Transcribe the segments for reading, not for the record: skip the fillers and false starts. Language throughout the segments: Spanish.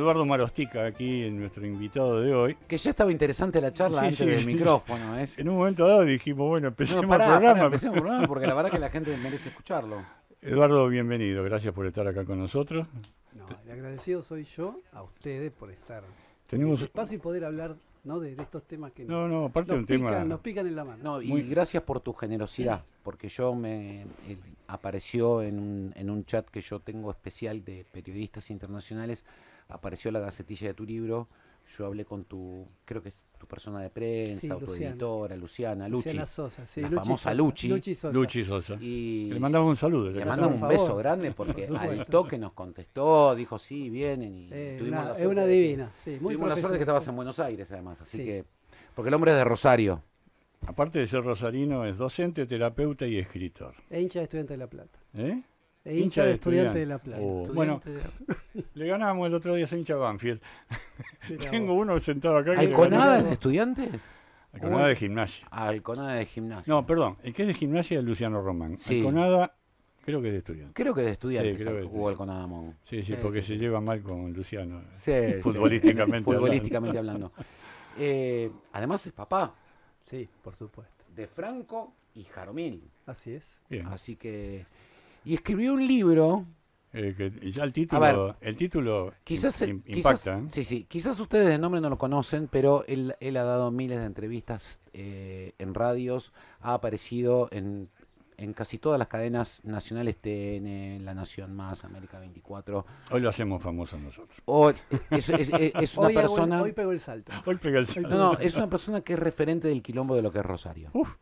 Eduardo Marostica, aquí nuestro invitado de hoy. Que ya estaba interesante la charla Sí, antes sí, del sí. micrófono. En un momento dado dijimos, bueno, empecemos el Pará, programa. empecemos el programa porque la verdad que la gente merece escucharlo. Eduardo, bienvenido. Gracias por estar acá con nosotros. No, el agradecido soy yo a ustedes por estar en Tenemos... este espacio y poder hablar, ¿no?, de estos temas que No, aparte de un nos pican en la mano. No, y Muy- gracias por tu generosidad, porque apareció en un chat que yo tengo especial de periodistas internacionales, apareció la gacetilla de tu libro, yo hablé con creo que es tu persona de prensa, Sí, tu Luciana. editora, Luciana Luciana Sosa, sí, la Luchi famosa Sosa, Luchi. Luchi Sosa. Luchi Sosa. Y Le mandamos un saludo. le Por mandamos un favor. beso grande porque Por al supuesto. toque nos contestó, dijo sí, vienen y tuvimos la Es suerte una de que- divina, sí, muy Tuvimos la suerte de que estabas en profesional, Buenos Aires además, así Sí. que porque el hombre es de Rosario. Aparte de ser rosarino, es docente, terapeuta y escritor. sí. E hincha de Estudiantes de La Plata. ¿Eh? E hincha de Estudiantes de La Plata. Oh, bueno, Estudiante de- le ganamos el otro día a ese hincha Banfield. Mirá Tengo vos. uno sentado acá. que ¿Hay le conada ganó de estudiantes? a Conada de gimnasia. Alconada de gimnasia. No, perdón, el que es de gimnasia es Luciano Román. Sí. Conada creo que es de estudiante. Creo que de estudiantes Sí, creo que de jugó Alconada Mon. Sí, porque se lleva mal con Luciano. Sí, sí. Futbolísticamente Futbolísticamente hablando. Además es papá Sí, por supuesto. de Franco y Jaromil. Así es. Bien. Así que... Y escribió un libro... Y ya el A título Quizás, impacta. ¿eh? sí, quizás ustedes de nombre no lo conocen, pero él ha dado miles de entrevistas en radios, ha aparecido en casi todas las cadenas nacionales, TN, La Nación Más, América 24. Hoy lo hacemos famoso nosotros. Es una persona... Hoy pegó el salto. Hoy pega el salto. No, es una persona que es referente del quilombo de lo que es Rosario. Uf.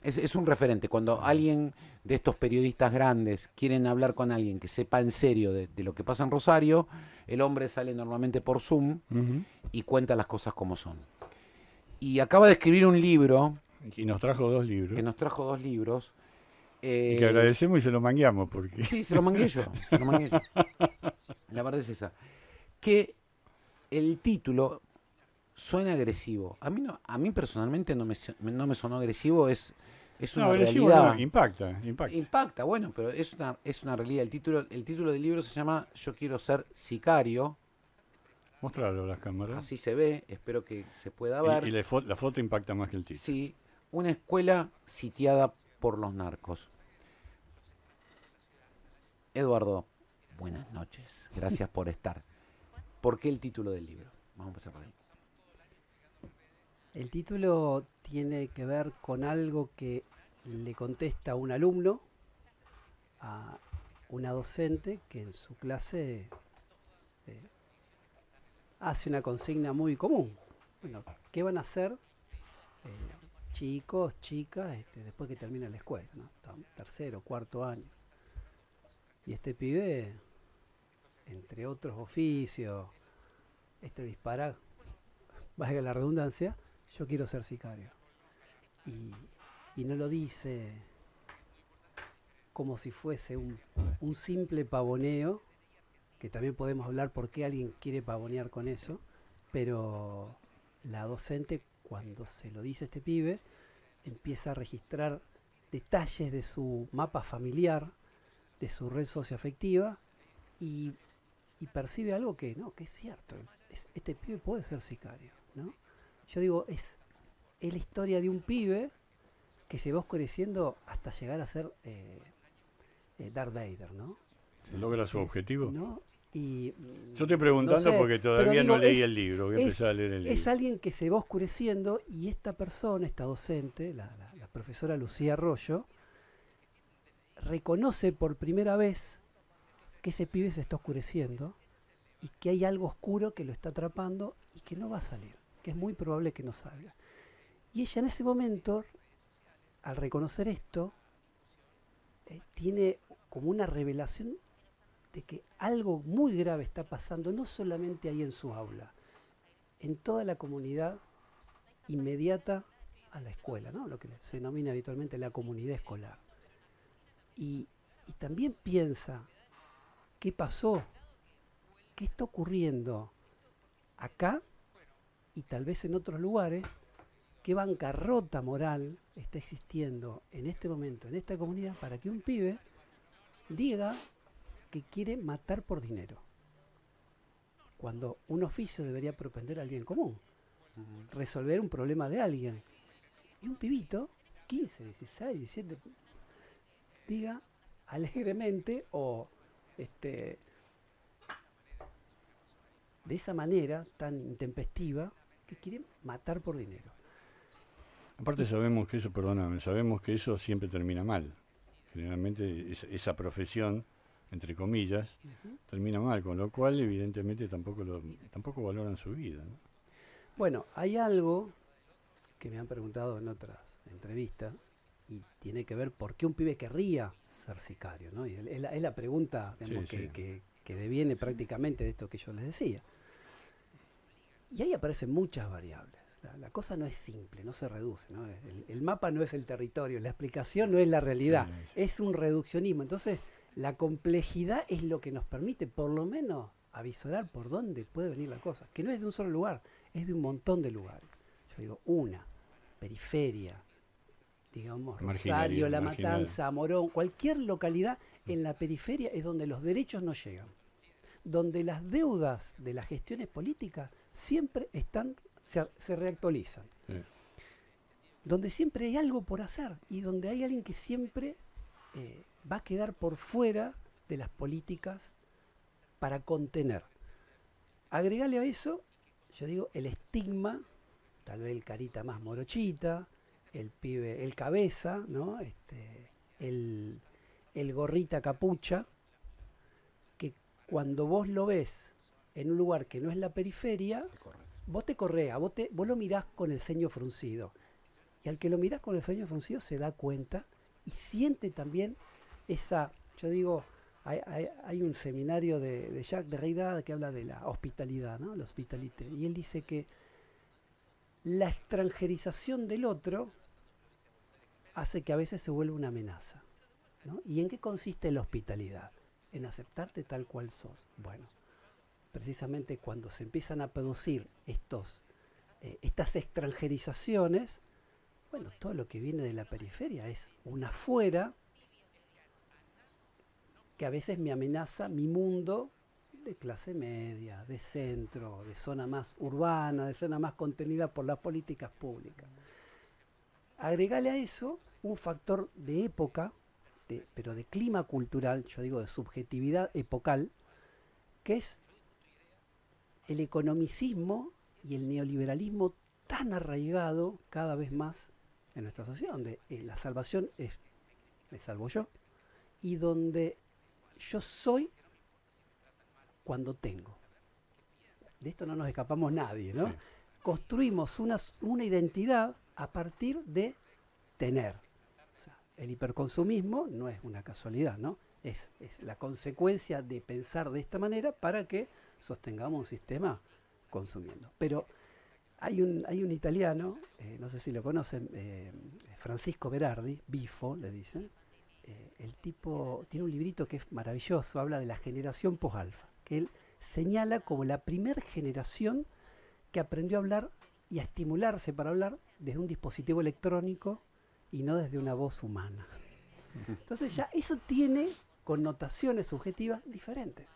Es un referente. Cuando alguien de estos periodistas grandes quieren hablar con alguien que sepa en serio de lo que pasa en Rosario, el hombre sale normalmente por Zoom Ujú. y cuenta las cosas como son. Y acaba de escribir un libro, Y nos trajo dos libros. que nos trajo 2 libros. Y que agradecemos y se lo mangueamos porque Sí, se lo mangué yo. Se lo mangué yo. La verdad es esa. Que el título suena agresivo. A mí personalmente no me sonó agresivo, es una agresivo realidad. no, impacta. Impacta, bueno, pero es una realidad. El título del libro se llama Yo quiero ser sicario. Mostrarlo a las cámaras. Así se ve, espero que se pueda ver. Y la foto impacta más que el título. Sí, una escuela sitiada por los narcos. Eduardo, buenas noches. Gracias por estar. ¿Por qué el título del libro? Vamos a empezar por ahí. El título tiene que ver con algo que le contesta un alumno a una docente que en su clase hace una consigna muy común. Bueno, ¿qué van a hacer chicos, chicas, después que termina la escuela, ¿no? Tercero, cuarto año? Y este pibe, entre otros oficios, dispara, valga la redundancia, yo quiero ser sicario. Y no lo dice como si fuese un simple pavoneo, que también podemos hablar por qué alguien quiere pavonear con eso, pero la docente, cuando se lo dice a este pibe, empieza a registrar detalles de su mapa familiar, de su red socioafectiva, y percibe algo que es cierto. Este pibe puede ser sicario, ¿no? Yo digo, es la historia de un pibe que se va oscureciendo hasta llegar a ser Darth Vader, ¿no? ¿Se logra su objetivo? ¿No? Y, Yo estoy preguntando no sé, porque todavía pero digo, no leí el libro. Voy a empezar a leer el libro. Es alguien que se va oscureciendo y esta persona, esta docente, la profesora Lucía Arroyo, reconoce por primera vez que ese pibe se está oscureciendo y que hay algo oscuro que lo está atrapando y que no va a salir, que es muy probable que no salga. Y ella en ese momento, al reconocer esto, tiene como una revelación de que algo muy grave está pasando, no solamente ahí en su aula, en toda la comunidad inmediata a la escuela, ¿no? Lo que se denomina habitualmente la comunidad escolar. Y también piensa, ¿qué pasó? ¿Qué está ocurriendo acá y tal vez en otros lugares? ¿Qué bancarrota moral está existiendo en este momento, en esta comunidad, para que un pibe diga que quiere matar por dinero? cuando un oficio debería propender al bien común, resolver un problema de alguien. Y un pibito, 15, 16, 17, diga alegremente o de esa manera tan intempestiva que quiere matar por dinero. Aparte sabemos que eso, perdóname, sabemos que eso siempre termina mal. Generalmente esa profesión, entre comillas, termina mal, con lo cual evidentemente tampoco valoran su vida, ¿no? Bueno, hay algo que me han preguntado en otras entrevistas y tiene que ver por qué un pibe querría ser sicario, ¿no? Y es la pregunta, digamos, Sí, que deviene prácticamente de esto que yo les decía. Y ahí aparecen muchas variables. La cosa no es simple, no se reduce, ¿no? El mapa no es el territorio, la explicación no es la realidad, es un reduccionismo. Entonces, la complejidad es lo que nos permite, por lo menos, avisorar por dónde puede venir la cosa, que no es de un solo lugar, es de un montón de lugares. Yo digo, una, periferia, digamos, Rosario, La Matanza, Morón, cualquier localidad en la periferia es donde los derechos no llegan, donde las deudas de las gestiones políticas siempre se reactualizan, donde siempre hay algo por hacer y donde hay alguien que siempre va a quedar por fuera de las políticas para contener. Agregale a eso, yo digo, el estigma, tal vez el carita más morochita, el pibe, el cabeza, ¿no? El gorrita capucha, que cuando vos lo ves en un lugar que no es la periferia, vos te correas, vos lo mirás con el ceño fruncido. Y al que lo mirás con el ceño fruncido se da cuenta y siente también esa, yo digo, hay un seminario de Jacques Derrida que habla de la hospitalidad, ¿no? La hospitalité. Y él dice que la extranjerización del otro hace que a veces se vuelva una amenaza, ¿no? ¿Y en qué consiste la hospitalidad? En aceptarte tal cual sos. Bueno, precisamente cuando se empiezan a producir estas extranjerizaciones, bueno, todo lo que viene de la periferia es un afuera que a veces me amenaza mi mundo de clase media, de centro, de zona más urbana, de zona más contenida por las políticas públicas. Agregale a eso un factor de época, pero de clima cultural, yo digo de subjetividad epocal, que es el economicismo y el neoliberalismo tan arraigado cada vez más en nuestra sociedad, donde la salvación es me salvo yo, y donde yo soy cuando tengo. De esto no nos escapamos nadie, ¿no? Sí. Construimos una identidad a partir de tener. O sea, el hiperconsumismo no es una casualidad, ¿no? Es la consecuencia de pensar de esta manera para que sostengamos un sistema consumiendo. Pero hay un italiano, no sé si lo conocen, Francisco Berardi, Bifo le dicen. El tipo tiene un librito que es maravilloso, habla de la generación post-alfa, que él señala como la primer generación que aprendió a hablar y a estimularse para hablar desde un dispositivo electrónico y no desde una voz humana. Entonces ya eso tiene connotaciones subjetivas diferentes.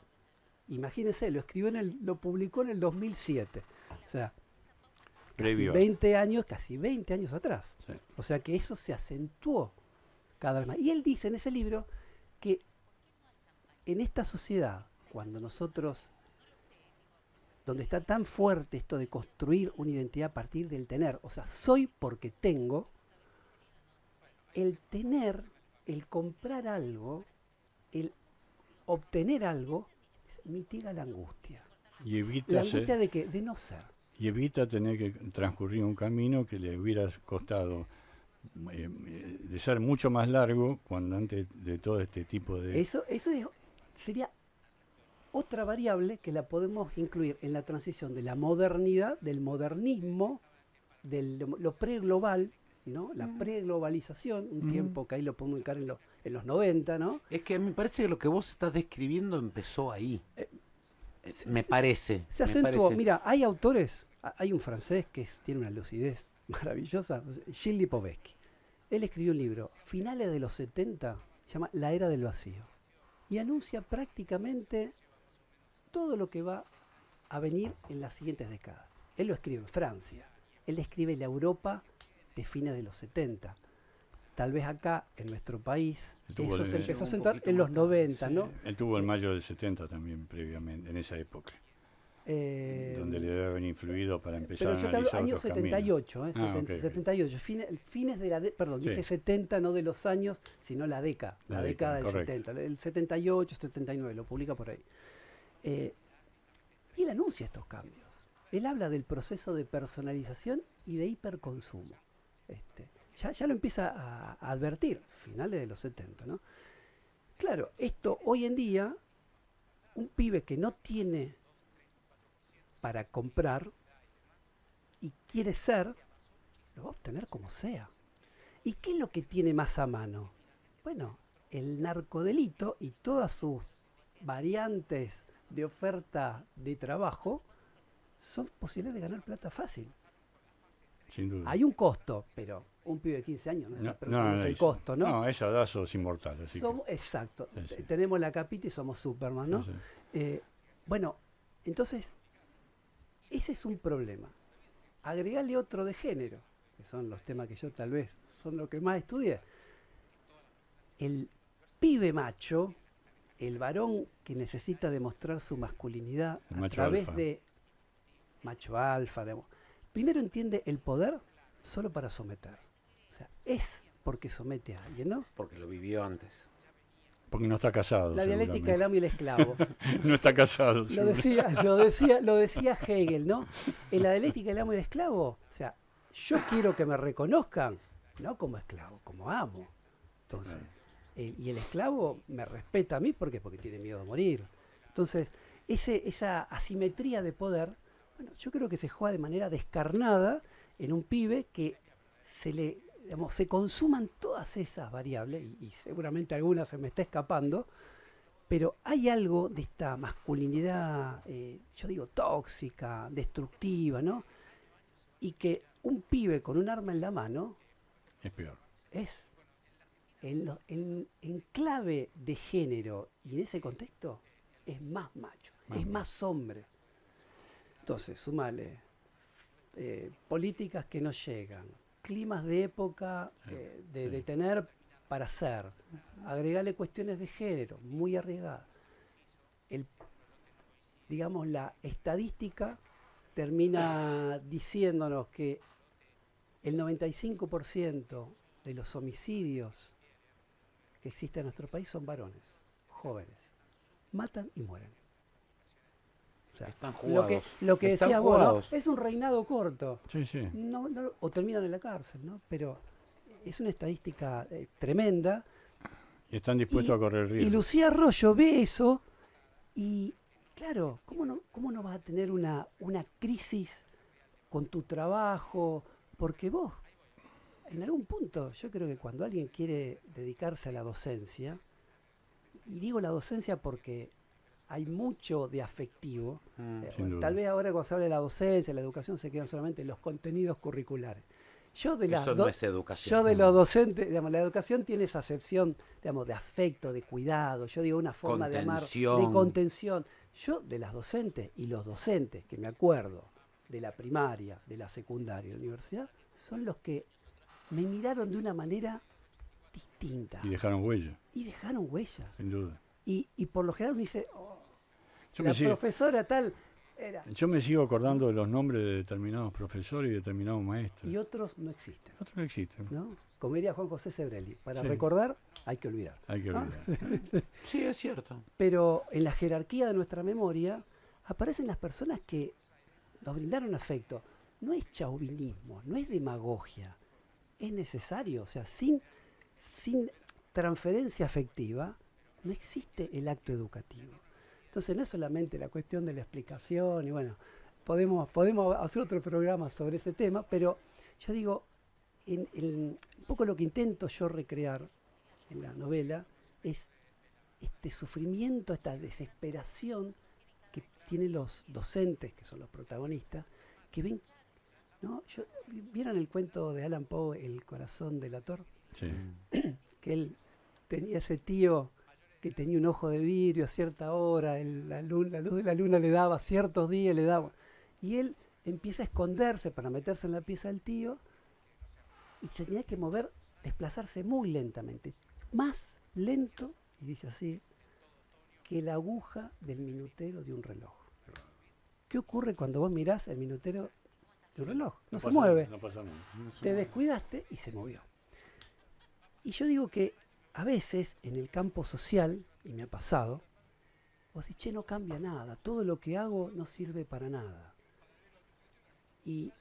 Imagínense, lo publicó en el 2007, o sea, casi 20 años atrás. Sí. O sea que eso se acentuó cada vez más. Y él dice en ese libro que en esta sociedad, cuando nosotros, donde está tan fuerte esto de construir una identidad a partir del tener, o sea, soy porque tengo, el tener, el comprar algo, el obtener algo, mitiga la angustia. Y evita la angustia de que de no ser. Y evita tener que transcurrir un camino que le hubiera costado de ser mucho más largo cuando antes de todo este tipo de... Eso sería otra variable que la podemos incluir en la transición de la modernidad, del modernismo, de lo preglobal, ¿no? La preglobalización, un tiempo que ahí lo podemos ubicar en los 90, ¿no? Es que me parece que lo que vos estás describiendo empezó ahí. Me parece. Se acentuó. Mira, hay autores, hay un francés que tiene una lucidez maravillosa, Gilles Lipovetsky. Él escribió un libro, finales de los 70, se llama La Era del Vacío, y anuncia prácticamente todo lo que va a venir en las siguientes décadas. Él lo escribe en Francia, él escribe la Europa de fines de los 70. Tal vez acá, en nuestro país, eso se empezó a sentar en los 90, ¿no? Él tuvo el mayo del 70 también, previamente, en esa época. Donde le debe haber influido para empezar pero a yo te hablo analizar año otros 78, caminos. 78, fines de la perdón, Sí. dije 70, no de los años, sino la década del correcto. 70, el 78, 79, lo publica por ahí. Y él anuncia estos cambios. Él habla del proceso de personalización y de hiperconsumo. Ya lo empieza a advertir, finales de los 70, ¿no? Claro, esto hoy en día, un pibe que no tiene para comprar y quiere ser, lo va a obtener como sea. ¿Y qué es lo que tiene más a mano? Bueno, el narcodelito y todas sus variantes de oferta de trabajo son posibilidades de ganar plata fácil. Sin duda. Hay un costo, pero un pibe de 15 años no está preguntándose el costo, ¿no? No, a esa edad sos inmortal. Así exacto. Sí. Tenemos la capita y somos Superman, ¿no? Sí. Bueno, entonces, ese es un problema. Agregarle otro de género, que son los temas que yo tal vez son lo que más estudié. El pibe macho, el varón que necesita demostrar su masculinidad a través de macho alfa, primero entiende el poder solo para someter. O sea, es porque somete a alguien, ¿no? Porque lo vivió antes. Porque no está casado. La dialéctica del amo y el esclavo. No está casado. Lo decía Hegel, ¿no? En la dialéctica del amo y el esclavo, o sea, yo quiero que me reconozcan, no como esclavo, como amo. Entonces, y el esclavo me respeta a mí, ¿por qué? Porque tiene miedo de morir. Entonces, esa asimetría de poder, bueno, yo creo que se juega de manera descarnada en un pibe que se consuman todas esas variables, y seguramente algunas se me está escapando, pero hay algo de esta masculinidad, yo digo, tóxica, destructiva, ¿no? Y que un pibe con un arma en la mano es peor. Es, en clave de género y en ese contexto, es más macho, es más hombre. Entonces, sumale políticas que no llegan, climas de época de tener para hacer, agregarle cuestiones de género, muy arriesgadas. Digamos, la estadística termina diciéndonos que el 95% de los homicidios que existen en nuestro país son varones, jóvenes. Matan y mueren. O sea, están jugados. Lo que Están decías vos, ¿no? jugados. Es un reinado corto. Sí, sí. O terminan en la cárcel, ¿no? Pero es una estadística tremenda. Y están dispuestos a correr riesgo. Y Lucía Arroyo ve eso y, claro, ¿cómo no vas a tener una crisis con tu trabajo? Porque vos, en algún punto, yo creo que cuando alguien quiere dedicarse a la docencia, y digo la docencia porque hay mucho de afectivo, tal vez ahora cuando se habla de la docencia, la educación, se quedan solamente los contenidos curriculares. Eso no es educación. Yo de los docentes, digamos, la educación tiene esa acepción, digamos, de afecto, de cuidado, yo digo una forma de amar, de contención. Yo de las docentes y los docentes que me acuerdo de la primaria, de la secundaria, de la universidad, son los que me miraron de una manera distinta. Y dejaron huella. Sin duda. Y por lo general me dice, profesora tal era. Yo me sigo acordando de los nombres de determinados profesores y determinados maestros. Y otros no existen. Otros no existen. ¿No? Como diría Juan José Sebrelli, para recordar hay que olvidar. Hay que olvidar. Sí, es cierto. Pero en la jerarquía de nuestra memoria aparecen las personas que nos brindaron afecto. No es chauvinismo, no es demagogia. Es necesario, o sea, sin transferencia afectiva no existe el acto educativo. Entonces no es solamente la cuestión de la explicación, y bueno, podemos hacer otro programa sobre ese tema, pero yo digo, un poco lo que intento yo recrear en la novela es este sufrimiento, esta desesperación que tienen los docentes, que son los protagonistas, que ven, ¿no? ¿Vieron el cuento de Allan Poe, El corazón del ator? Sí. Que él tenía ese tío que tenía un ojo de vidrio a cierta hora, la luz de la luna le daba, ciertos días le daba. Y él empieza a esconderse para meterse en la pieza del tío y se tenía que mover, desplazarse muy lentamente, más lento, y dice así, que la aguja del minutero de un reloj. ¿Qué ocurre cuando vos mirás el minutero de un reloj? No se mueve. No pasa nada. Te descuidaste y se movió. Y yo digo que a veces en el campo social, y me ha pasado, vos decís, che, no cambia nada, todo lo que hago no sirve para nada. Y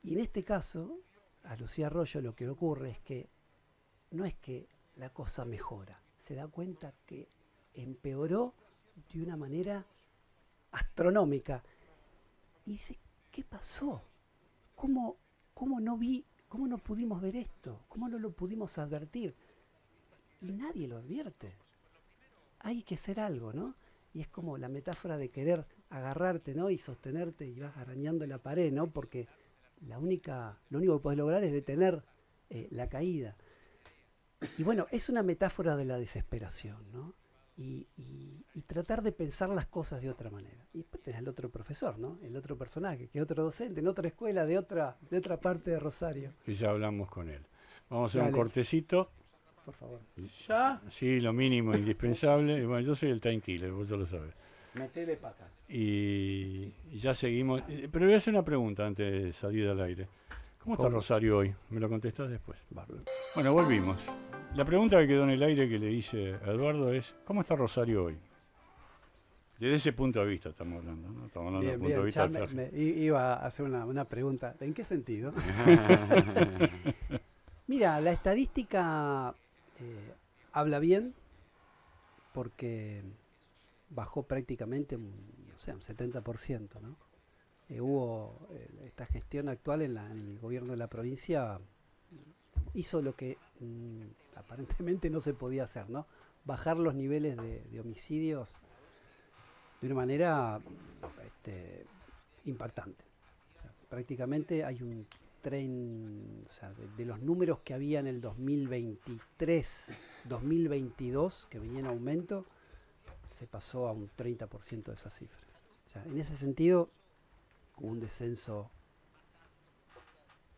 en este caso, a Lucía Arroyo lo que ocurre es que no es que la cosa mejora, se da cuenta que empeoró de una manera astronómica. Y dice, ¿qué pasó? ¿Cómo no pudimos ver esto? ¿Cómo no lo pudimos advertir? Y nadie lo advierte. Hay que hacer algo, ¿no? Y es como la metáfora de querer agarrarte, ¿no? Y sostenerte y vas arañando la pared, ¿no? Porque lo único que podés lograr es detener la caída. Y bueno, es una metáfora de la desesperación, ¿no? Y tratar de pensar las cosas de otra manera. Y después tenés el otro profesor, ¿no? El otro personaje, que es otro docente, en otra escuela de otra parte de Rosario. Que ya hablamos con él. Vamos a hacer Dale. un cortecito. Por favor. ¿Ya? Sí, lo mínimo indispensable. Y bueno, yo soy el time killer, vos ya lo sabés. Metele pata. Y ya seguimos. Pero voy a hacer una pregunta antes de salir al aire. ¿Cómo está Rosario hoy? Me lo contestás después. Bárbaro. Bueno, volvimos. La pregunta que quedó en el aire que le hice a Eduardo es, ¿cómo está Rosario hoy? Desde ese punto de vista estamos hablando, ¿no? Estamos hablando Bien, desde el punto de vista ya del flash. iba a hacer una pregunta. ¿En qué sentido? Mira, la estadística habla bien porque bajó prácticamente un 70%, ¿no? Hubo esta gestión actual en el gobierno de la provincia, hizo lo que aparentemente no se podía hacer, ¿no? Bajar los niveles de homicidios de una manera impactante. O sea, prácticamente hay un tren, o sea, de los números que había en el 2023, 2022, que venía en aumento, se pasó a un 30% de esas cifras. O sea, en ese sentido, hubo un descenso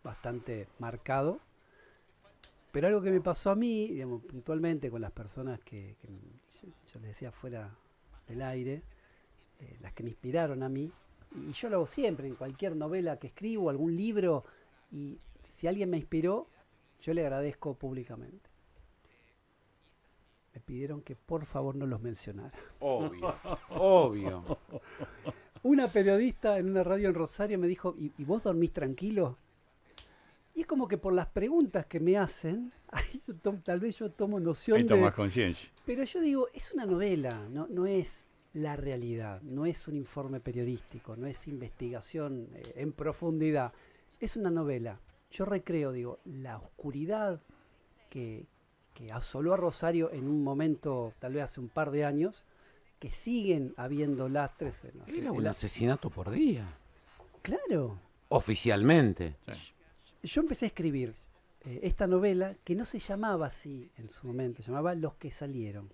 bastante marcado. Pero algo que me pasó a mí, digamos, puntualmente con las personas que yo les decía fuera del aire, las que me inspiraron a mí, y yo lo hago siempre, en cualquier novela que escribo, algún libro, y si alguien me inspiró, yo le agradezco públicamente. Me pidieron que por favor no los mencionara. Obvio, obvio. Una periodista en una radio en Rosario me dijo, ¿y vos dormís tranquilo? Y es como que por las preguntas que me hacen, ahí tal vez yo tomo noción Ahí tomas conciencia. Pero yo digo, es una novela, no es la realidad, no es un informe periodístico, no es investigación en profundidad, es una novela. Yo recreo, digo, la oscuridad que asoló a Rosario en un momento, tal vez hace un par de años, que siguen habiendo lastres. No sé, Era un asesinato por día. Claro. Oficialmente. Sí. Yo empecé a escribir esta novela que no se llamaba así en su momento, se llamaba Los que salieron.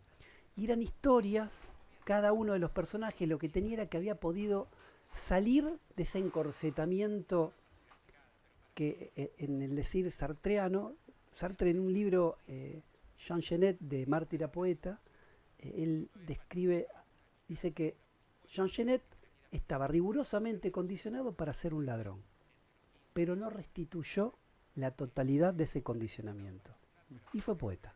Y eran historias, cada uno de los personajes lo que tenía era que había podido salir de ese encorsetamiento que en el decir sartreano, Sartre en un libro, Jean Genet de Mártir Poeta, él describe, dice que Jean Genet estaba rigurosamente condicionado para ser un ladrón, pero no restituyó la totalidad de ese condicionamiento. Y fue poeta.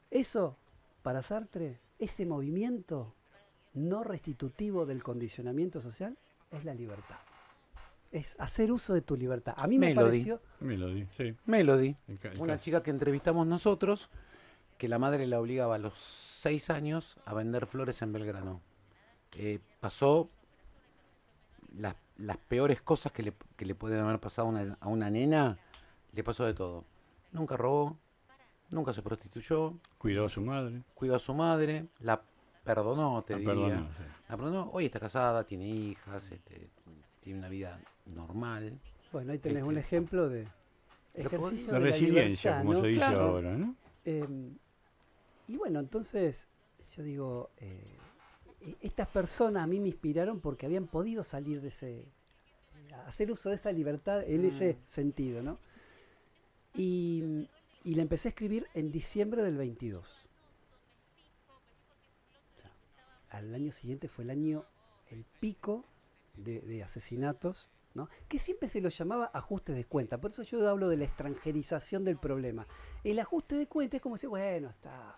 Eso, para Sartre, ese movimiento no restitutivo del condicionamiento social, es la libertad. Es hacer uso de tu libertad. A mí me pareció... Melody, sí. Melody, una chica que entrevistamos nosotros, que la madre la obligaba a los 6 años a vender flores en Belgrano. Pasó las peores cosas que le pueden haber pasado a una nena, le pasó de todo. Nunca robó, nunca se prostituyó. Cuidó a su madre. Cuidó a su madre, la perdonó, te diría. Perdonó, sí. La perdonó, hoy está casada, tiene hijas, tiene una vida normal. Bueno, ahí tenés un ejemplo de ejercicio La de resiliencia, libertad, como ¿no? se dice Claro. ahora, ¿no? y bueno, entonces yo digo, estas personas a mí me inspiraron porque habían podido salir de ese, hacer uso de esa libertad en ese sentido, ¿no? Y la empecé a escribir en diciembre del 22. O sea, al año siguiente fue el pico de asesinatos, ¿no? Que siempre se lo llamaba ajuste de cuenta. Por eso yo hablo de la extranjerización del problema. El ajuste de cuenta es como si, bueno, está...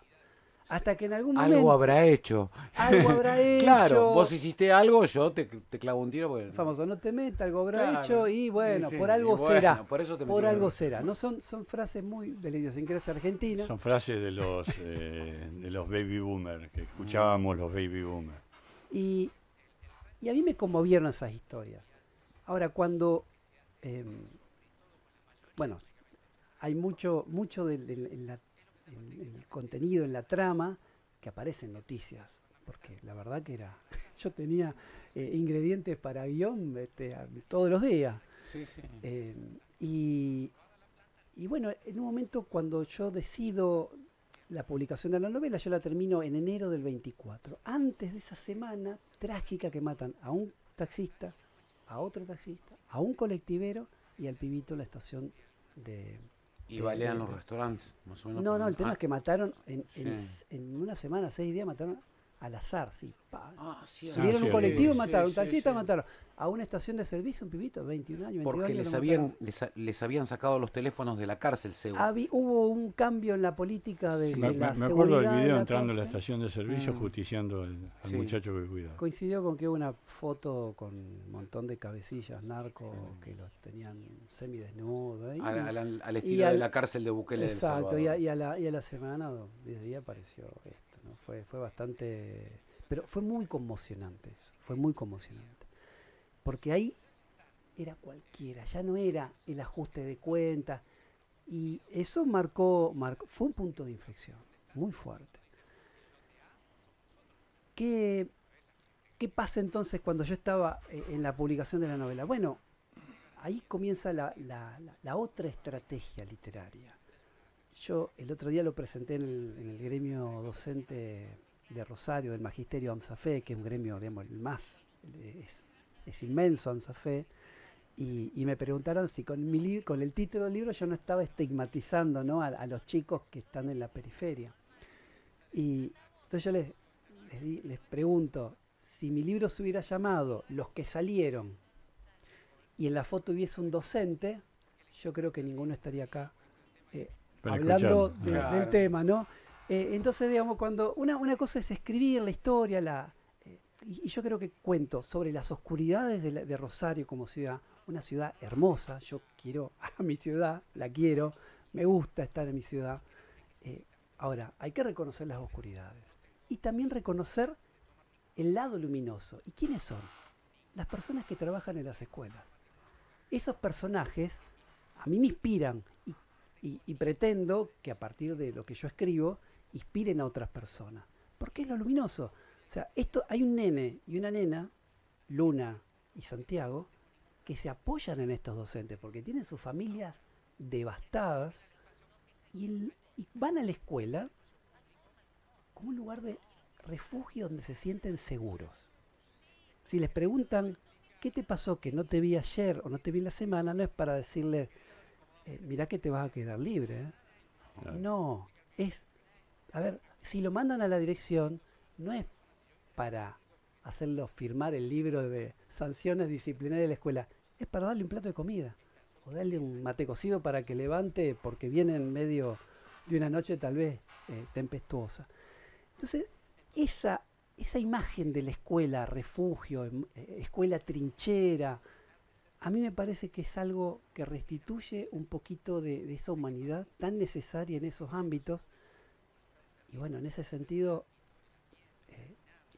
Hasta que en algún momento... Algo habrá hecho. Algo habrá hecho. Claro, vos hiciste algo, yo te clavo un tiro. Porque... Famoso, no te metas, algo habrá Claro. hecho y bueno, Sí, por algo bueno, será. por eso te Por metí algo en- será. No son frases muy de la idiosincrasia argentina. Son frases de los baby boomers, que escuchábamos los baby boomers. Y a mí me conmovieron esas historias. Ahora, cuando... bueno, hay mucho en el contenido, en la trama, que aparecen noticias. Porque la verdad que era... Yo tenía ingredientes para guión todos los días. Sí, sí. Y bueno, en un momento cuando yo decido la publicación de la novela, yo la termino en enero del 24. Antes de esa semana trágica que matan a un taxista, a otro taxista, a un colectivero y al pibito en la estación de... Y balean los restaurantes, más o menos. No, el tema es que mataron sí. en una semana, 6 días, mataron al azar, sí. Sí, Subieron sí, un colectivo y sí, mataron, un sí, taxista sí. mataron. A una estación de servicio, un pibito, 21 años, 22 Porque años. les habían sacado los teléfonos de la cárcel, seguro. Hubo un cambio en la política de la Me seguridad acuerdo del de video la entrando a la cárcel. estación de servicio justiciando al Sí. muchacho que cuidaba. Coincidió con que hubo una foto con un montón de cabecillas narcos que los tenían semidesnudos. ¿eh? Al estilo de la cárcel de Bukele Exacto, del Salvador. y a la semana, 10 días, apareció esto. ¿No? Fue bastante... Pero fue muy conmocionante eso, fue muy conmocionante. Porque ahí era cualquiera, ya no era el ajuste de cuentas. Y eso fue un punto de inflexión muy fuerte. ¿Qué pasa entonces cuando yo estaba en la publicación de la novela? Bueno, ahí comienza la otra estrategia literaria. Yo el otro día lo presenté en el gremio docente de Rosario, del Magisterio AMSAFE, que es un gremio, digamos, el más, es inmenso AMSAFE, y me preguntaron si con el título del libro yo no estaba estigmatizando, ¿no? a los chicos que están en la periferia. Y entonces yo les pregunto, si mi libro se hubiera llamado Los que salieron y en la foto hubiese un docente, yo creo que ninguno estaría acá hablando del tema, ¿no? Entonces, digamos, cuando una cosa es escribir la historia, y yo creo que cuento sobre las oscuridades de Rosario como ciudad, una ciudad hermosa, yo quiero a mi ciudad, la quiero, me gusta estar en mi ciudad. Ahora, hay que reconocer las oscuridades y también reconocer el lado luminoso. ¿Y quiénes son? Las personas que trabajan en las escuelas. Esos personajes a mí me inspiran y pretendo que a partir de lo que yo escribo inspiren a otras personas. Porque es lo luminoso. O sea, hay un nene y una nena, Luna y Santiago, que se apoyan en estos docentes porque tienen sus familias devastadas y van a la escuela como un lugar de refugio donde se sienten seguros. Si les preguntan ¿qué te pasó que no te vi ayer o no te vi la semana? No es para decirles mirá que te vas a quedar libre. Claro. No, a ver, si lo mandan a la dirección no es para hacerlo firmar el libro de sanciones disciplinarias de la escuela, es para darle un plato de comida o darle un mate cocido para que levante porque viene en medio de una noche tal vez tempestuosa. Entonces, esa imagen de la escuela, refugio, escuela trinchera, a mí me parece que es algo que restituye un poquito de esa humanidad tan necesaria en esos ámbitos. Y bueno, en ese sentido,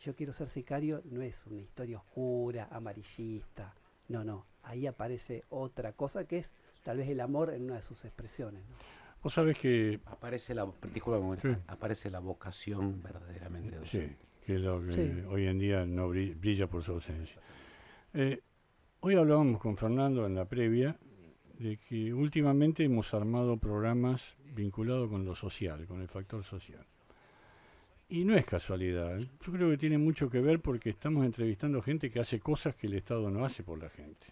Yo quiero ser sicario no es una historia oscura, amarillista. No. Ahí aparece otra cosa que es tal vez el amor en una de sus expresiones, ¿no? Vos sabés que... Aparece aparece la vocación verdaderamente docente. Sí, que es lo que hoy en día no brilla por su ausencia. Hoy hablábamos con Fernando en la previa de que últimamente hemos armado programas vinculados con lo social, con el factor social. Y no es casualidad. Yo creo que tiene mucho que ver porque estamos entrevistando gente que hace cosas que el Estado no hace por la gente.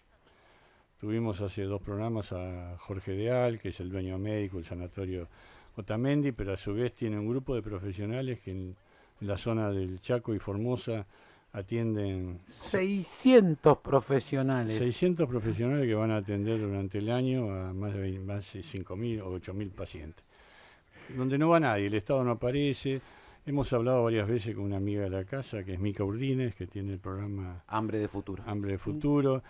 Tuvimos hace 2 programas a Jorge Deal, que es el dueño médico del sanatorio Otamendi, pero a su vez tiene un grupo de profesionales que en la zona del Chaco y Formosa atienden 600 profesionales. 600 profesionales que van a atender durante el año a más de 5.000 o 8.000 pacientes. Donde no va nadie, el Estado no aparece. Hemos hablado varias veces con una amiga de la casa, que es Mica Urdines, que tiene el programa Hambre de futuro. Hambre de Futuro.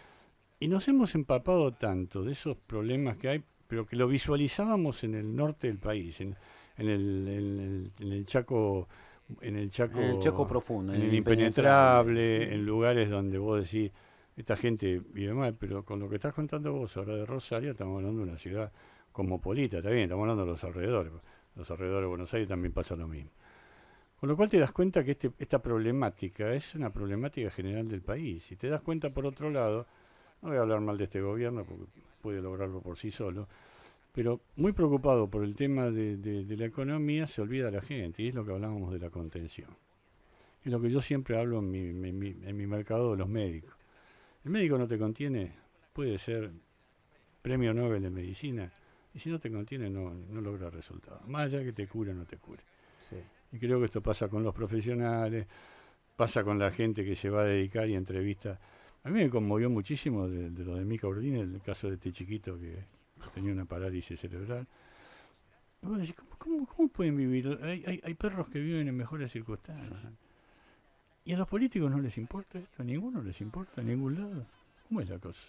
Y nos hemos empapado tanto de esos problemas que hay, pero que lo visualizábamos en el norte del país, en el Chaco, en el Chaco profundo, en el impenetrable, en lugares donde vos decís, esta gente vive mal, pero con lo que estás contando vos ahora de Rosario, estamos hablando de una ciudad cosmopolita, está bien, estamos hablando de los alrededores de Buenos Aires también pasa lo mismo. Con lo cual te das cuenta que esta problemática es una problemática general del país. Y te das cuenta, por otro lado, no voy a hablar mal de este gobierno porque puede lograrlo por sí solo, pero muy preocupado por el tema de la economía, se olvida la gente, y es lo que hablábamos de la contención. Es lo que yo siempre hablo en mi mercado de los médicos. El médico no te contiene, puede ser premio Nobel de medicina, y si no te contiene no logra resultados. Más allá que te cure o no te cure. Sí. Y creo que esto pasa con los profesionales, pasa con la gente que se va a dedicar y entrevista. A mí me conmovió muchísimo de lo de Mica Urdine, el caso de este chiquito que tenía una parálisis cerebral. Y vos decís, ¿cómo pueden vivir? Hay perros que viven en mejores circunstancias. ¿Y a los políticos no les importa esto? ¿A ninguno les importa? ¿A ningún lado? ¿Cómo es la cosa?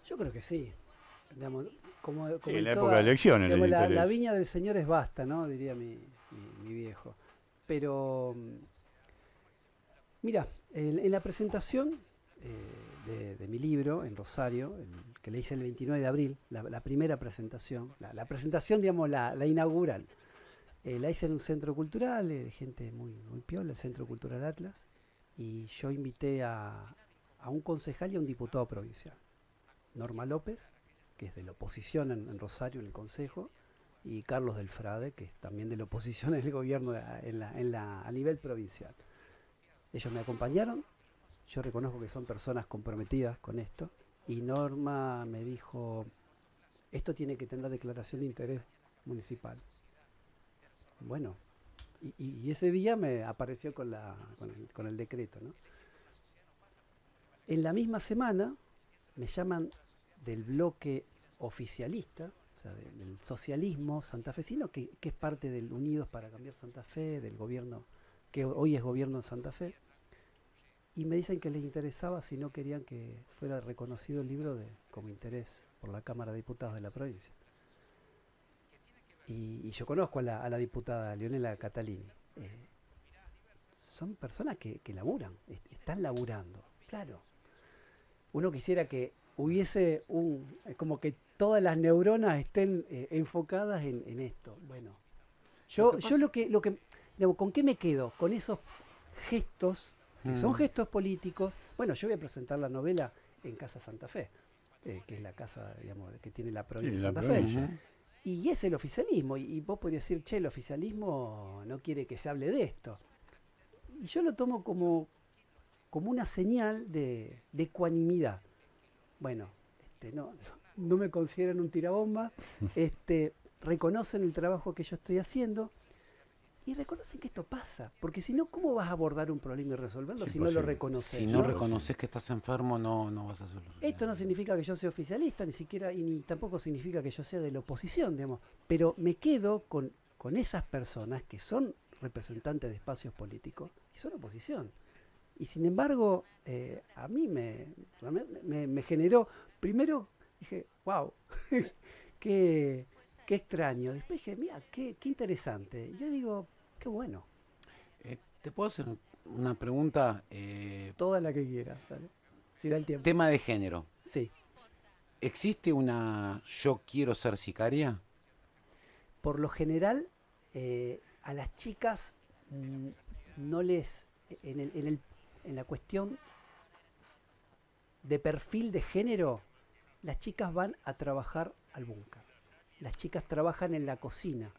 Yo creo que sí. Digamos, como Sí, en en la toda- época de elecciones. digamos, les la interesa. viña del Señor es vasta, ¿no? Diría mi viejo. Pero, mira, en la presentación de mi libro en Rosario, que le hice el 29 de abril, la primera presentación, la presentación, digamos, la inaugural, la hice en un centro cultural, de gente muy piola, el Centro Cultural Atlas, y yo invité a un concejal y a un diputado provincial, Norma López, que es de la oposición en Rosario, en el Consejo, y Carlos del Frade, que es también de la oposición en el gobierno a nivel provincial. Ellos me acompañaron, yo reconozco que son personas comprometidas con esto, y Norma me dijo, esto tiene que tener declaración de interés municipal. Bueno, y ese día me apareció con el decreto, ¿no? En la misma semana me llaman del bloque oficialista, o sea, del socialismo santafesino, que es parte del Unidos para Cambiar Santa Fe, del gobierno, que hoy es gobierno en Santa Fe, y me dicen que les interesaba si no querían que fuera reconocido el libro como interés por la Cámara de Diputados de la provincia. Y yo conozco a la diputada Leonela Catalini. Son personas que laburan, están laburando, claro. Uno quisiera que hubiese como que todas las neuronas estén enfocadas en esto. Bueno, yo lo que digamos, ¿con qué me quedo? Con esos gestos, que son gestos políticos. Bueno, yo voy a presentar la novela en Casa Santa Fe, que es la casa, digamos, que tiene la provincia de Santa Fe. Y es el oficialismo, y vos podrías decir, che, el oficialismo no quiere que se hable de esto. Y yo lo tomo como una señal de ecuanimidad. Bueno, no me consideran un tirabomba, reconocen el trabajo que yo estoy haciendo y reconocen que esto pasa, porque si no, ¿cómo vas a abordar un problema y resolverlo si no lo reconoces? Si no reconoces que estás enfermo, no vas a solucionar. Esto no significa que yo sea oficialista, ni siquiera, y ni tampoco significa que yo sea de la oposición, digamos, pero me quedo con esas personas que son representantes de espacios políticos y son oposición. Y sin embargo, a mí me generó, primero dije, wow, qué extraño. Después dije, mira, qué interesante. Y yo digo, qué bueno. ¿Te puedo hacer una pregunta? Toda la que quieras, ¿vale? Si da el tiempo. Tema de género. Sí. ¿Existe una yo quiero ser sicaria? Por lo general, a las chicas no les, en la cuestión de perfil de género, las chicas van a trabajar al búnker. Las chicas trabajan en la cocina.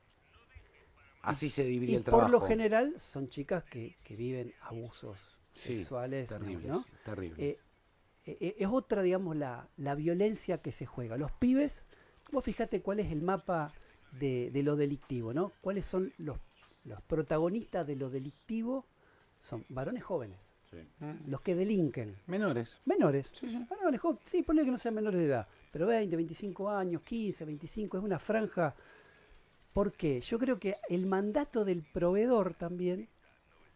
Así se divide Y el trabajo. por lo general son chicas que viven abusos Sí, sexuales, terrible, ¿no? terrible. Es otra, digamos, la violencia que se juega. Los pibes, vos fíjate cuál es el mapa de lo delictivo, ¿no? ¿Cuáles son los protagonistas de lo delictivo? Son varones jóvenes, Sí. los que delinquen. Menores. Menores. Sí, sí. Varones jóvenes, sí, ponle que no sean menores de edad, pero 20, 25 años, 15, 25, es una franja. ¿Por qué? Yo creo que el mandato del proveedor también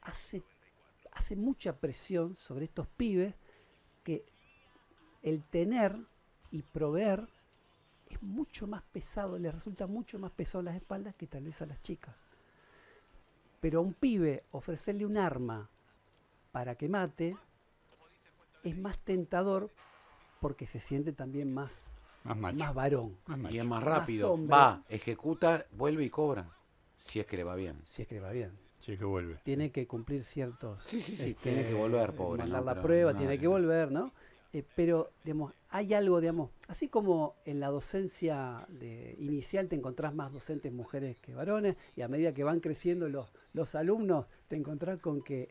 hace mucha presión sobre estos pibes, que el tener y proveer es mucho más pesado, les resulta mucho más pesado en las espaldas que tal vez a las chicas. Pero a un pibe ofrecerle un arma para que mate es más tentador porque se siente también más Más varón. Más Y macho. es más Más rápido. hombre. Va, ejecuta, vuelve y cobra. Si es que le va bien. Si es que le va bien. Sí, que vuelve. Tiene que cumplir ciertos... Sí, tiene que volver, pobre. Mandar ¿no? la Pero prueba, no, tiene sí. que volver, ¿no? Pero, digamos, hay algo, digamos, así como en la docencia inicial te encontrás más docentes mujeres que varones, y a medida que van creciendo los alumnos, te encontrás con que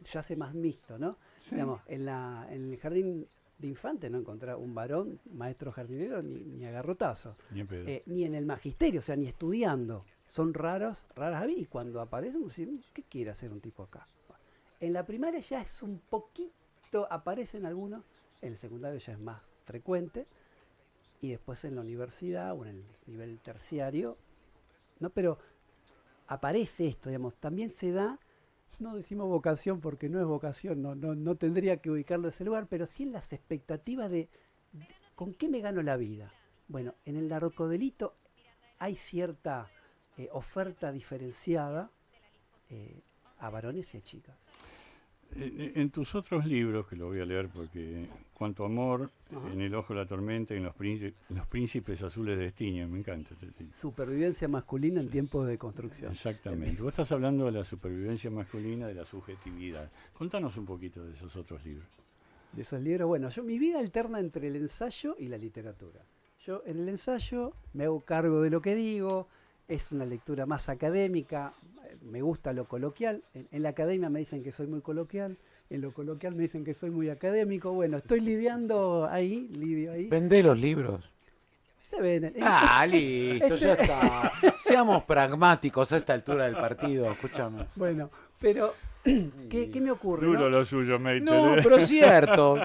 se hace más mixto, ¿no? Sí. Digamos, en el jardín de infantes no encontrás un varón, maestro jardinero, ni a garrotazo. Ni en pedo. Ni en el magisterio, o sea, ni estudiando. Son raras a mí, y cuando aparecen, decimos, ¿qué quiere hacer un tipo acá? En la primaria ya es un poquito, aparecen algunos, en el secundario ya es más frecuente, y después en la universidad o en el nivel terciario, ¿no? Pero aparece esto, digamos, también se da, no decimos vocación porque no es vocación, no tendría que ubicarlo en ese lugar, pero sí en las expectativas de ¿con qué me gano la vida? Bueno, en el narcodelito hay cierta oferta diferenciada a varones y a chicas. En tus otros libros, que lo voy a leer porque Cuánto amor, Ajá. En el ojo de la tormenta y en los príncipes azules de Estiña, me encanta. Supervivencia masculina en tiempos de construcción. Exactamente. Vos estás hablando de la supervivencia masculina, de la subjetividad. Contanos un poquito de esos otros libros. De esos libros, bueno, mi vida alterna entre el ensayo y la literatura. Yo en el ensayo me hago cargo de lo que digo, es una lectura más académica, me gusta lo coloquial, en la academia me dicen que soy muy coloquial, en lo coloquial me dicen que soy muy académico, bueno, estoy lidio ahí. Vendé los libros. Se ven. Listo, ya está. Seamos pragmáticos a esta altura del partido, escúchame. Bueno, pero ¿qué me ocurre? Duro ¿no? lo suyo, Meite. No, pero es cierto.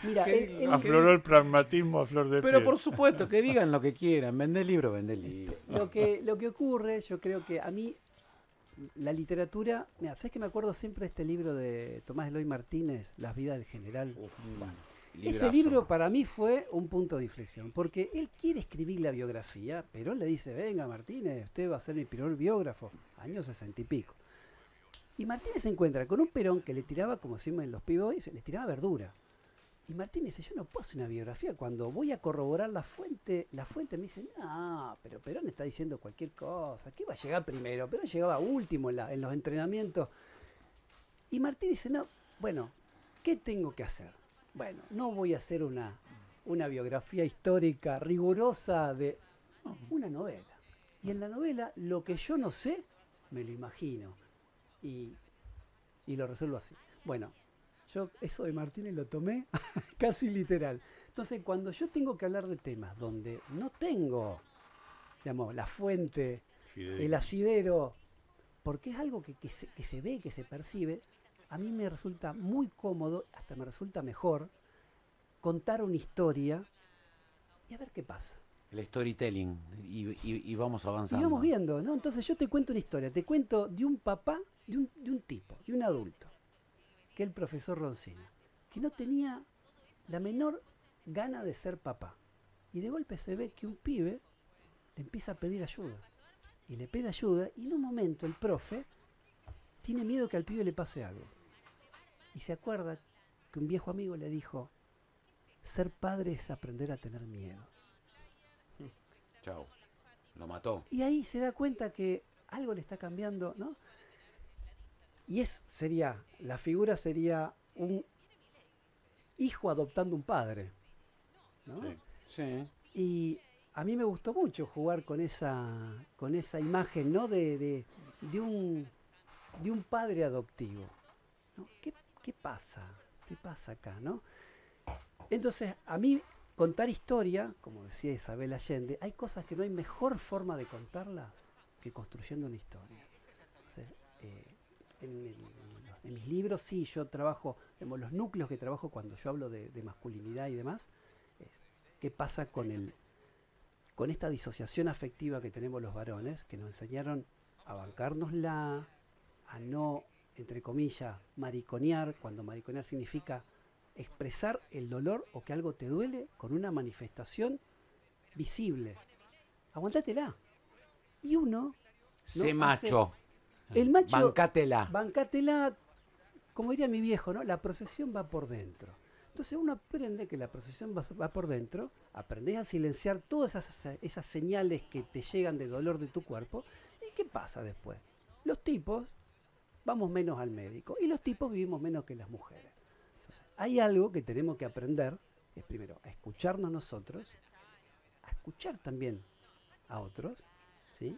Mira, Afloró el pragmatismo a flor de Pero piel. por supuesto, que digan lo que quieran. Vende libro, vende libro. lo que ocurre, yo creo que a mí la literatura, mira, ¿sabes que me acuerdo siempre de este libro de Tomás Eloy Martínez, Las vidas del general? Ese libro para mí fue un punto de inflexión, porque él quiere escribir la biografía, pero él le dice, venga Martínez, usted va a ser mi primer biógrafo, años 60 y pico. Y Martínez se encuentra con un Perón que le tiraba, como decimos en los pibos, le tiraba verdura. Y Martínez dice, yo no puedo hacer una biografía. Cuando voy a corroborar la fuente me dice, no, pero Perón está diciendo cualquier cosa. ¿Qué va a llegar primero? Perón llegaba último en los entrenamientos. Y Martínez dice, no, bueno, ¿qué tengo que hacer? Bueno, no voy a hacer una biografía histórica rigurosa de una novela. Y en la novela, lo que yo no sé, me lo imagino. Y lo resuelvo así. Bueno, yo eso de Martínez lo tomé casi literal. Entonces, cuando yo tengo que hablar de temas donde no tengo, digamos, la fuente, el asidero, porque es algo que se ve, que se percibe, a mí me resulta muy cómodo, hasta me resulta mejor, contar una historia y a ver qué pasa. El storytelling. Y vamos avanzando. Y vamos viendo, ¿no? Entonces yo te cuento una historia, te cuento de un papá, de un tipo, de un adulto, que es el profesor Roncino, que no tenía la menor gana de ser papá. Y de golpe se ve que un pibe le empieza a pedir ayuda. Y le pide ayuda y en un momento el profe tiene miedo que al pibe le pase algo. Y se acuerda que un viejo amigo le dijo, ser padre es aprender a tener miedo. Chao. Lo mató. Y ahí se da cuenta que algo le está cambiando, ¿no? Y la figura sería un hijo adoptando un padre, ¿no? Sí. Y a mí me gustó mucho jugar con esa imagen, ¿no? de un padre adoptivo, ¿no? ¿Qué pasa? ¿Qué pasa acá, no? Entonces, a mí contar historia, como decía Isabel Allende, hay cosas que no hay mejor forma de contarlas que construyendo una historia. Entonces, en mis libros sí, yo trabajo, digamos, los núcleos que trabajo cuando yo hablo de masculinidad y demás, es qué pasa con esta disociación afectiva que tenemos los varones, que nos enseñaron a bancárnosla, a no, entre comillas, mariconear, cuando mariconear significa expresar el dolor o que algo te duele con una manifestación visible. Aguantátela. Y uno... Sé macho. El macho... Bancátela. Bancátela, como diría mi viejo, ¿no? La procesión va por dentro. Entonces uno aprende que la procesión va por dentro, aprendés a silenciar todas esas señales que te llegan de dolor de tu cuerpo. ¿Y qué pasa después? Los tipos vamos menos al médico y los tipos vivimos menos que las mujeres. Entonces, hay algo que tenemos que aprender, es primero a escucharnos nosotros, a escuchar también a otros, ¿sí?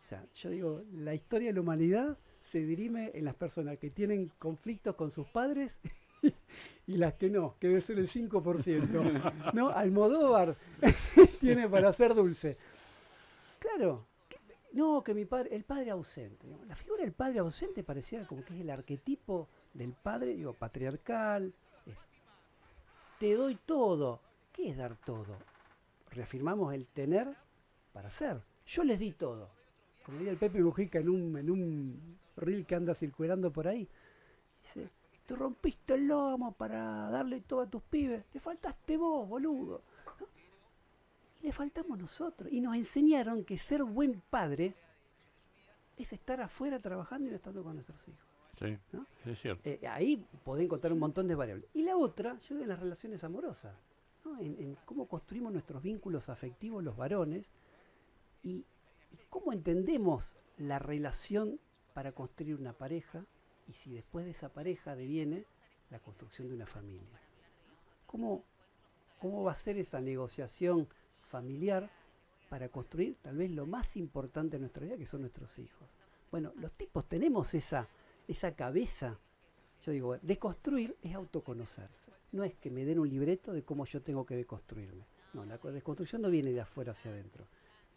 O sea, yo digo, la historia de la humanidad se dirime en las personas que tienen conflictos con sus padres y las que no, que debe ser el 5%. ¿No? Almodóvar tiene para ser dulce. Claro, no, que el padre ausente. Digamos, la figura del padre ausente parecía como que es el arquetipo del padre, digo, patriarcal. Te doy todo. ¿Qué es dar todo? Reafirmamos el tener para ser. Yo les di todo. Como diría el Pepe Mujica en un reel que anda circulando por ahí. Dice, te rompiste el lomo para darle todo a tus pibes. Le faltaste vos, boludo. ¿No? Y le faltamos nosotros. Y nos enseñaron que ser buen padre es estar afuera trabajando y no estando con nuestros hijos. Sí, ¿No? es cierto. Ahí podés encontrar un montón de variables. Y la otra, yo veo en las relaciones amorosas, ¿no? En cómo construimos nuestros vínculos afectivos los varones y cómo entendemos la relación para construir una pareja y si después de esa pareja deviene la construcción de una familia. ¿Cómo va a ser esa negociación familiar para construir tal vez lo más importante de nuestra vida, que son nuestros hijos? Bueno, los tipos tenemos esa cabeza. Yo digo, deconstruir es autoconocerse. No es que me den un libreto de cómo yo tengo que deconstruirme. No, la desconstrucción no viene de afuera hacia adentro.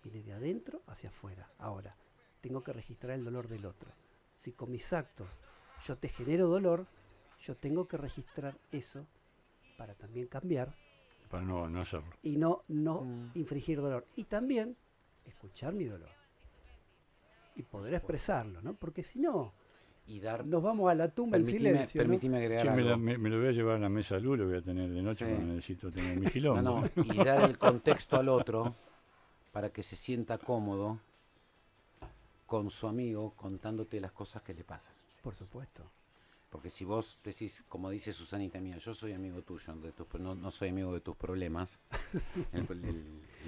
Viene de adentro hacia afuera. Ahora, tengo que registrar el dolor del otro. Si con mis actos yo te genero dolor, yo tengo que registrar eso para también cambiar. Para no hacerlo. Y no infringir dolor. Y también escuchar mi dolor. Y poder expresarlo, ¿no? Porque si no, y dar, nos vamos a la tumba en silencio. Permitime ¿no? agregar Sí, algo. me lo voy a llevar a la mesa luz, lo voy a tener de noche Sí. cuando necesito tener mi quilombo. No, y dar el contexto al otro para que se sienta cómodo con su amigo contándote las cosas que le pasan. Por supuesto. Porque si vos decís, como dice Susanita mía, yo soy amigo tuyo, no soy amigo de tus problemas, el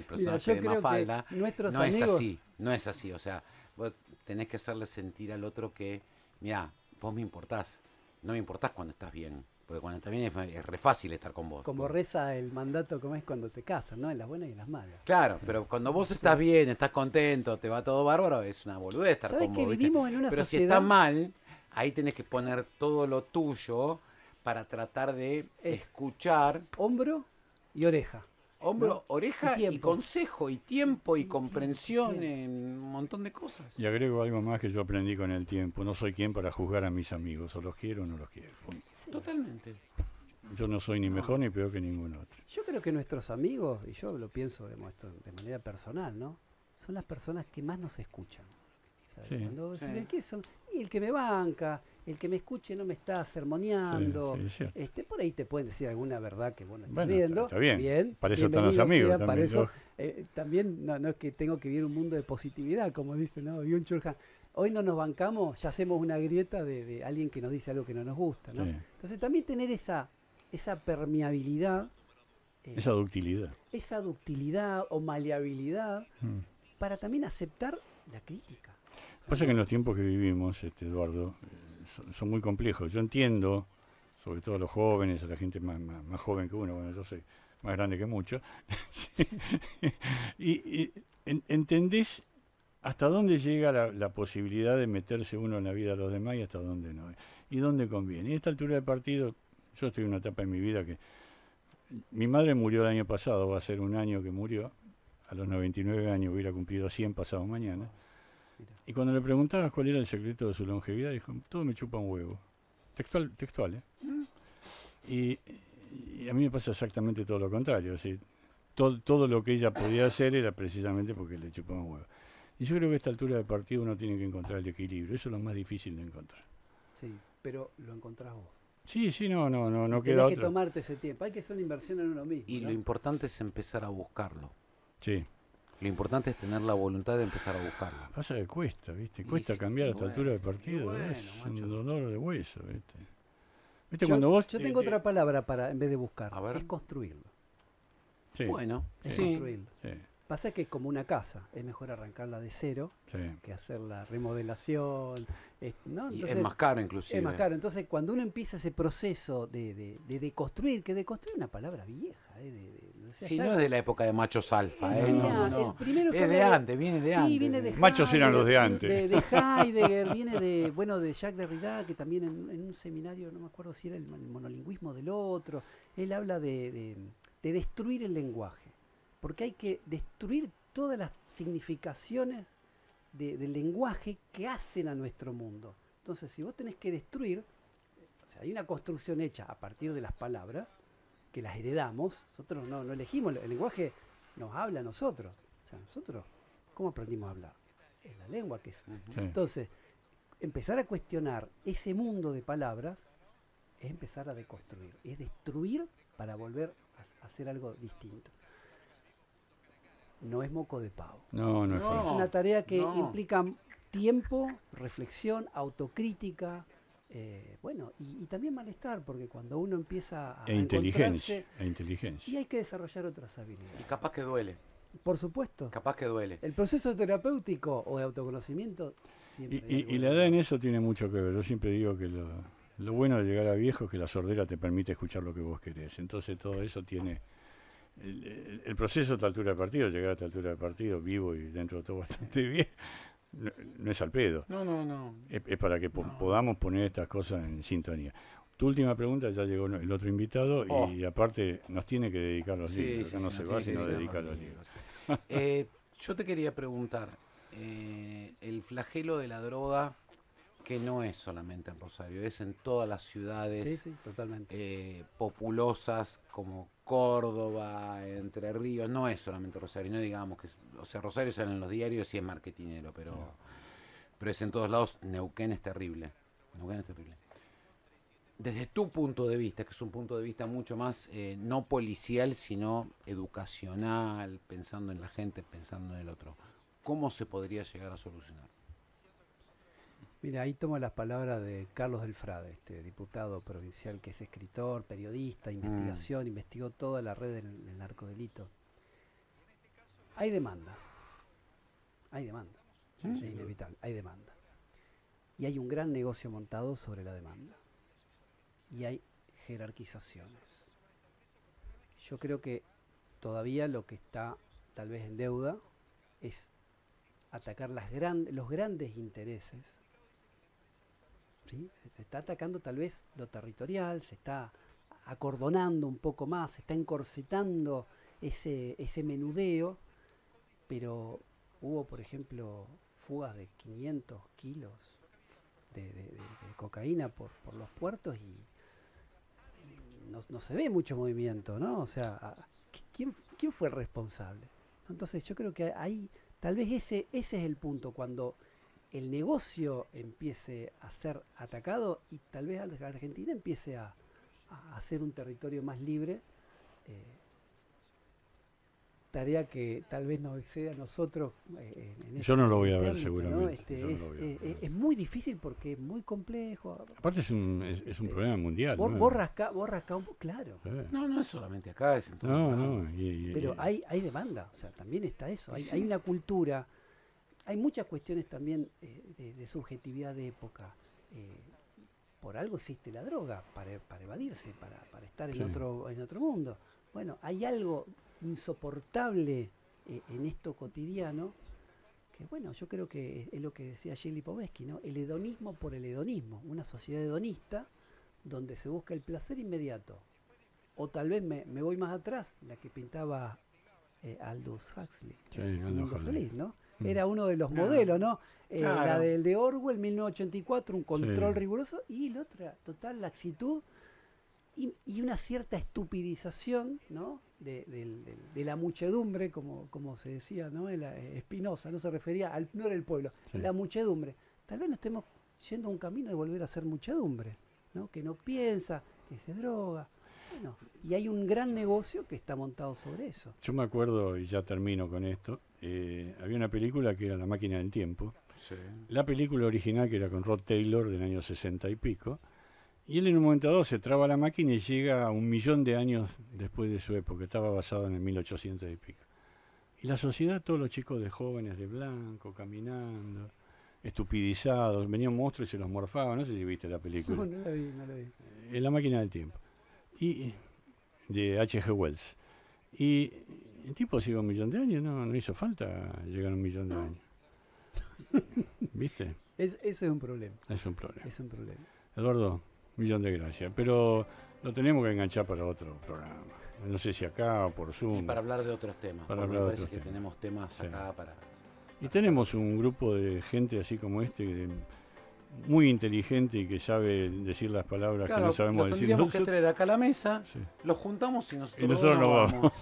personaje de Mafalda, nuestros no amigos... no es así, o sea, vos tenés que hacerle sentir al otro que, mirá, vos me importás, no me importás cuando estás bien, porque cuando estás bien es re fácil estar con vos. Como reza el mandato, como es cuando te casas, ¿no? En las buenas y en las malas. Claro, pero cuando vos estás bien, estás contento, te va todo bárbaro, es una boludez estar con ¿Sabés vos. que ¿viste? vivimos en una pero si sociedad... estás mal, ahí tenés que poner todo lo tuyo para tratar de escuchar. Hombro y oreja. Hombro, ¿no? oreja y consejo y tiempo y comprensión tiempo. en un montón de cosas. Y agrego algo más que yo aprendí con el tiempo. No soy quien para juzgar a mis amigos. O los quiero o no los quiero. Totalmente. Yo no soy ni mejor ni peor que ningún otro. Yo creo que nuestros amigos, y yo lo pienso esto de manera personal, ¿no? Son las personas que más nos escuchan. Sí. Cuando deciden, ¿qué son? Y el que me banca, el que me escuche no me está sermoneando. Sí, es cierto. Por ahí te pueden decir alguna verdad que vos no estás Bueno, viendo. está bien. Para eso están bienvenido los amigos sea, también, para eso, yo- también no es que tengo que vivir un mundo de positividad, como dice, ¿no? Byung-Chul Han. Hoy no nos bancamos, ya hacemos una grieta de alguien que nos dice algo que no nos gusta, ¿no? Sí. Entonces también tener esa permeabilidad, Esa ductilidad. esa ductilidad o maleabilidad para también aceptar la crítica. Pasa que en los tiempos que vivimos, Eduardo, son muy complejos. Yo entiendo, sobre todo a los jóvenes, a la gente más joven que uno, bueno, yo soy más grande que mucho. y entendés hasta dónde llega la posibilidad de meterse uno en la vida de los demás y hasta dónde no. Y dónde conviene. Y a esta altura de partido, yo estoy en una etapa en mi vida que... Mi madre murió el año pasado, va a ser un año que murió. A los 99 años hubiera cumplido 100 pasado mañana. Y cuando le preguntabas cuál era el secreto de su longevidad, dijo, todo me chupa un huevo. Textual, ¿eh? Y a mí me pasa exactamente todo lo contrario. Es decir, todo lo que ella podía hacer era precisamente porque le chupaba un huevo. Y yo creo que a esta altura de partido uno tiene que encontrar el equilibrio. Eso es lo más difícil de encontrar. Sí, pero lo encontrás vos. Sí, no Tenés queda que otra. tomarte ese tiempo. Hay que hacer una inversión en uno mismo. Y ¿no? lo importante es empezar a buscarlo. Sí. Lo importante es tener la voluntad de empezar a buscarlo. Pasa que cuesta, ¿viste? Y Cuesta sí, cambiar a esta bueno, altura de partido. bueno, Es macho. un dolor de hueso, ¿viste? ¿Viste Yo, cuando vos... yo tengo otra palabra para, en vez de buscar, A ver. es construirlo. Sí, Bueno, Es sí. construirlo. sí, Pasa que es como una casa, es mejor arrancarla de cero sí. que hacer la remodelación, ¿no? Y Entonces, es más caro inclusive. es más caro. Entonces, cuando uno empieza ese proceso de deconstruir, que deconstruir es una palabra vieja, o sea, Sí, ya- no es de la época de machos alfa, es ¿eh? No, genial. no. El primero que Es de habla antes, viene de sí, antes. viene de Machos eran los de Heidegger, antes. De Heidegger, viene de Jacques Derrida, que también en un seminario, no me acuerdo si era el monolingüismo del otro, él habla de destruir el lenguaje, porque hay que destruir todas las significaciones del lenguaje que hacen a nuestro mundo. Entonces, si vos tenés que destruir, o sea, hay una construcción hecha a partir de las palabras, que las heredamos, nosotros no elegimos, el lenguaje nos habla a nosotros. O sea, nosotros, ¿cómo aprendimos a hablar? Es la lengua que es. Sí. Entonces, empezar a cuestionar ese mundo de palabras es empezar a deconstruir, es destruir para volver a hacer algo distinto. No es moco de pavo. No es No. fácil. Es una tarea que no. implica tiempo, reflexión, autocrítica, bueno, y también malestar, porque cuando uno empieza a Inteligencia. encontrarse, Inteligencia. y hay que desarrollar otras Y habilidades. capaz que duele. Por supuesto. Capaz que duele. El proceso terapéutico o de autoconocimiento siempre hay Y algo la de- edad en eso tiene mucho que ver. Yo siempre digo que lo bueno de llegar a viejo es que la sordera te permite escuchar lo que vos querés. Entonces todo eso tiene... El proceso a esta altura de partido, llegar a esta altura de partido, vivo y dentro de todo bastante bien, no es al pedo. No. Es para que podamos poner estas cosas en sintonía. Tu última pregunta, ya llegó el otro invitado Oh. y aparte nos tiene que dedicar los libros. Acá no se va, sí, sino sí, dedica sí. los libros. Yo te quería preguntar, el flagelo de la droga, que no es solamente en Rosario, es en todas las ciudades Sí, sí, totalmente. populosas como Córdoba, Entre Ríos, no es solamente Rosario, no digamos que, o sea, Rosario sale en los diarios y es marketinero, pero es en todos lados. Neuquén es terrible. Neuquén es terrible. Desde tu punto de vista, que es un punto de vista mucho más no policial, sino educacional, pensando en la gente, pensando en el otro, ¿cómo se podría llegar a solucionar? Mira, ahí tomo las palabras de Carlos del Frade, este diputado provincial que es escritor, periodista, investigación, investigó toda la red del narcodelito. Hay demanda. Es inevitable, hay demanda. Y hay un gran negocio montado sobre la demanda. Y hay jerarquizaciones. Yo creo que todavía lo que está tal vez en deuda es atacar los grandes intereses. ¿Sí? Se está atacando tal vez lo territorial, se está acordonando un poco más, se está encorsetando ese menudeo, pero hubo, por ejemplo, fugas de 500 kilos de cocaína por los puertos y no se ve mucho movimiento, ¿no? O sea, ¿quién fue el responsable? Entonces yo creo que ahí, tal vez ese es el punto, cuando el negocio empiece a ser atacado y tal vez la Argentina empiece a ser un territorio más libre, tarea que tal vez nos excede a nosotros. Yo no lo voy a ver ámbito, ¿no? seguramente. Yo no lo voy a ver. Es muy difícil porque es muy complejo. Aparte es un problema mundial. ¿no? Vos rascá un poco, claro. Sí. No es solamente acá, es en todos No, lados. no. Pero hay demanda, o sea, también está eso. Hay, Sí. hay una cultura, hay muchas cuestiones también de subjetividad de época. por algo existe la droga, para evadirse, para estar Sí. en otro mundo. Bueno, hay algo insoportable en esto cotidiano, que bueno, yo creo que es lo que decía Gilles Lipovetsky, ¿no? El hedonismo por el hedonismo, una sociedad hedonista donde se busca el placer inmediato. O tal vez me voy más atrás, la que pintaba Aldous Huxley, Sí, El Aldous Mundo Huxley. Feliz, ¿no? Mm. Era uno de los Claro. modelos, ¿no? La Claro. del de Orwell, 1984, un control Sí. riguroso, y la otra, total laxitud y una cierta estupidización, ¿no? De la muchedumbre, como se decía, ¿no? Spinoza no se refería no era el pueblo, Sí. la muchedumbre. Tal vez no estemos yendo a un camino de volver a ser muchedumbre, ¿no? Que no piensa, que se droga. Bueno, y hay un gran negocio que está montado sobre eso. Yo me acuerdo, y ya termino con esto, había una película que era La máquina del tiempo. Sí. La película original, que era con Rod Taylor, del año 60 y pico, y él en un momento dado se traba la máquina y llega a 1.000.000 de años después de su época, estaba basado en el 1800 y pico. Y la sociedad, todos los chicos de jóvenes de blanco, caminando, estupidizados, venía un monstruo y se los morfaba, no sé si viste la película. No la vi, no la vi. La máquina del tiempo. Y de H.G. Wells. Y el tipo sigue 1.000.000 de años, no hizo falta llegar a 1.000.000 de años. ¿Viste? Eso es un problema. Es un problema. Es un problema. Eduardo, 1.000.000 de gracias. Pero lo tenemos que enganchar para otro programa. No sé si acá o por Y Zoom. para hablar de otros temas. Para porque hablar me de parece otros que temas. tenemos temas Sí. acá para... Y tenemos un grupo de gente así como este, muy inteligente y que sabe decir las palabras que no sabemos los decir tendríamos que nosotros. traer acá a la mesa, Sí. los juntamos y nosotros, Y nosotros nos vamos.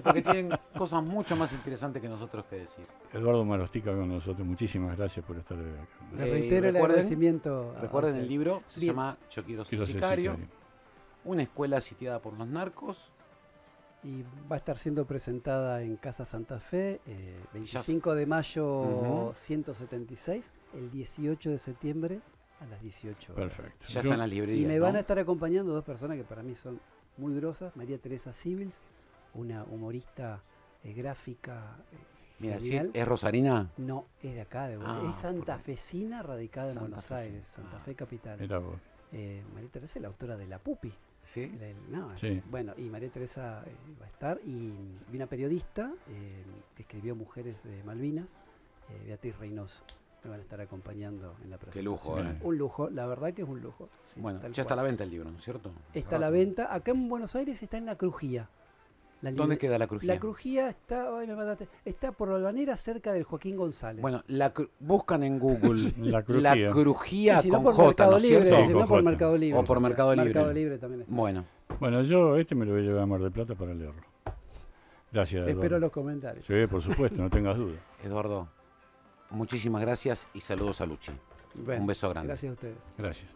Porque tienen cosas mucho más interesantes que nosotros que decir. Eduardo Marostica con nosotros. Muchísimas gracias por estar acá. Le reitero el recuerden- agradecimiento. a Recuerden usted. el libro, se Bien. llama Yo quiero ser Quiero ser sicario, sicario. una escuela sitiada por los narcos. Y va a estar siendo presentada en Casa Santa Fe, 25 de mayo Ujú. 176, el 18 de septiembre a las 18 horas. Perfecto. Ya Yo- está en la librería. Y me van ¿no? a estar acompañando dos personas que para mí son muy grosas. María Teresa Sibils, una humorista gráfica Mira, sí, genial. ¿es rosarina? No, es de acá, de Buenos Ah, es santafesina, radicada en Santa Buenos Fe. Aires, Santa Ah. Fe capital. Era vos. María Teresa es la autora de La Pupi. Sí. Sí. Bueno, y María Teresa va a estar, y una periodista que escribió Mujeres de Malvinas, Beatriz Reynoso, me van a estar acompañando en la presentación. lujo, ¿eh? Un lujo, la verdad que es un lujo. Sí, Bueno, tal ya está a cual. la venta el libro, ¿no es cierto? Está a la venta. Acá en Buenos Aires está en La Crujía. ¿Dónde queda la crujía? La Crujía está, ay, me mataste, está por la Albanera, cerca del Joaquín González. Bueno, buscan en Google La crujía. la crujía y si no con por J, Mercado ¿no es Libre, cierto? si con no por J. Mercado Libre. O por Mercado Libre. Mercado Libre también está. Bueno, Bueno, yo me lo voy a llevar a Mar del Plata para leerlo. Gracias, Eduardo. Espero los comentarios. Sí, por supuesto, no tengas duda. Eduardo, muchísimas gracias y saludos a Luchi. Bueno, Un beso grande. Gracias a ustedes. Gracias.